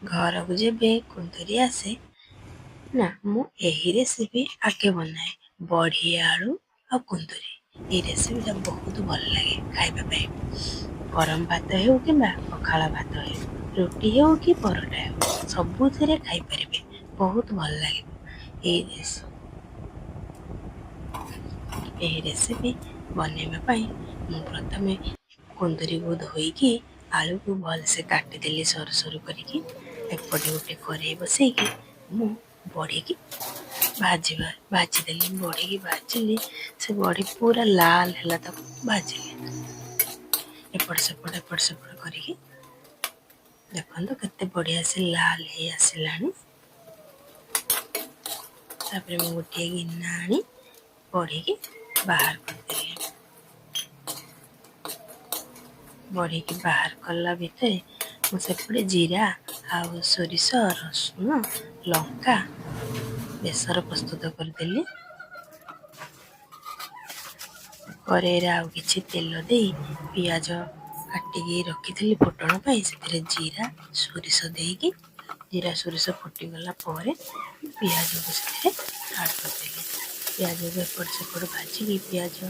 घर को जेबे कुंदरी आसे ना मु यही रेसिपी आगे बनाए बड़ी आलू आ कुंदरी। ये रेसिपीटा बहुत भल लगे खाइबा। गरम भात हो कि पखाल भात हो, रुटी हो कि परोटा हो, सबुथिरे खाई परिबे, बहुत भल लगे। यही रेसिपी बनैबा पाई मु प्रथमे कुंदरी को धोईकी आलू को भलसे काटिदेली सरू सरू करिकी। एपटे गोटे कड़ाई बसैकी मु बड़ी की भाजीदेली। बड़ी की भाजिली से बड़ी पूरा लाल है तक भाजिली। एपट सेपट करिकी देखो केते बढ़िया से लाल है आसलानी। तापर मु गोटे गिना आनी बड़ी की बाहर करदेली। बड़ी की बाहर कला भितर मुझे जीरा आउ सोरिष रसुण लंका बेसर प्रस्तुत करदेली। कड़ाई आउ किछि तेल दे पियाज काटिकी रखी फुटण पाई से जीरा सोरिष देकी जीरा सोरिष फुटीगला पियाज को से आड करदेली। पियाज को एपट सेपट भाजिकी पियाज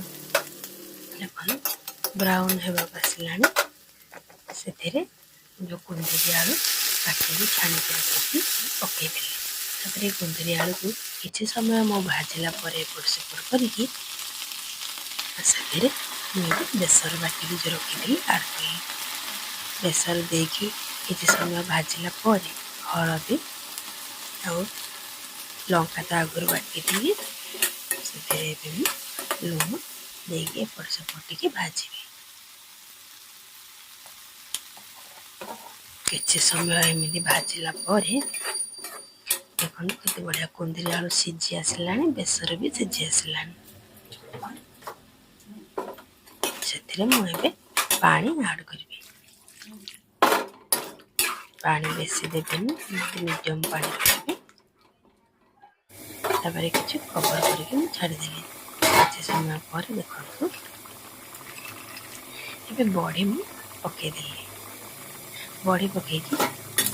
देखो ब्राउन होगा आसलानी। से जो कुंदरी आलू काटिकी छाणी रखी पकईदेली। तापर कुंदरी आलू को किसी समय मो भाजिला एपट सेपट करिकी से बेसर बाटिकी जो रखी आड कली। बेसर देकी किसी समय भाजिला हलदी और लंका तो आगुरी बाटी से लुण देकी एपट सेपट भाजी। किसी समय एमती भाजिला देखो केते बढ़िया कुंदरी आलू सीझी आसलानी, बेसर भी सीझी आसलानी। से मुझे पानी आड करी। पानी बेसी देवेनि, मीडियम पानी रखी। तापर किसी कवर करके छाड़देली। किसी समय पर देखो ये बड़ी मु पकईदेली। बड़ी पकईकी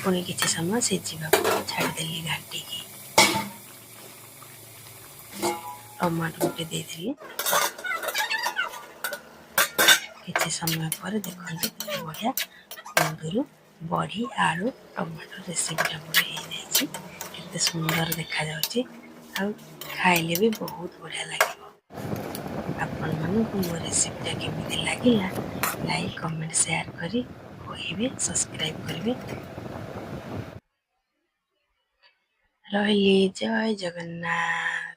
पुणी किसी समय सीझा छाड़देली घाटिकी। टमाटो गोटे देदेली। किसी समय पर देखो बढ़िया कुंदरू बड़ी आलू टमाटो रेसिपीटा मोर हो जाए। सुंदर देखा जाउची और खाइले भी बहुत बढ़िया लगे। आपण मानू मो रेसिपीटा केमिति लागिला लाइक कमेंट शेयर करी कहिबे, सब्सक्राइब करिवे। रहिली। जय जगन्नाथ।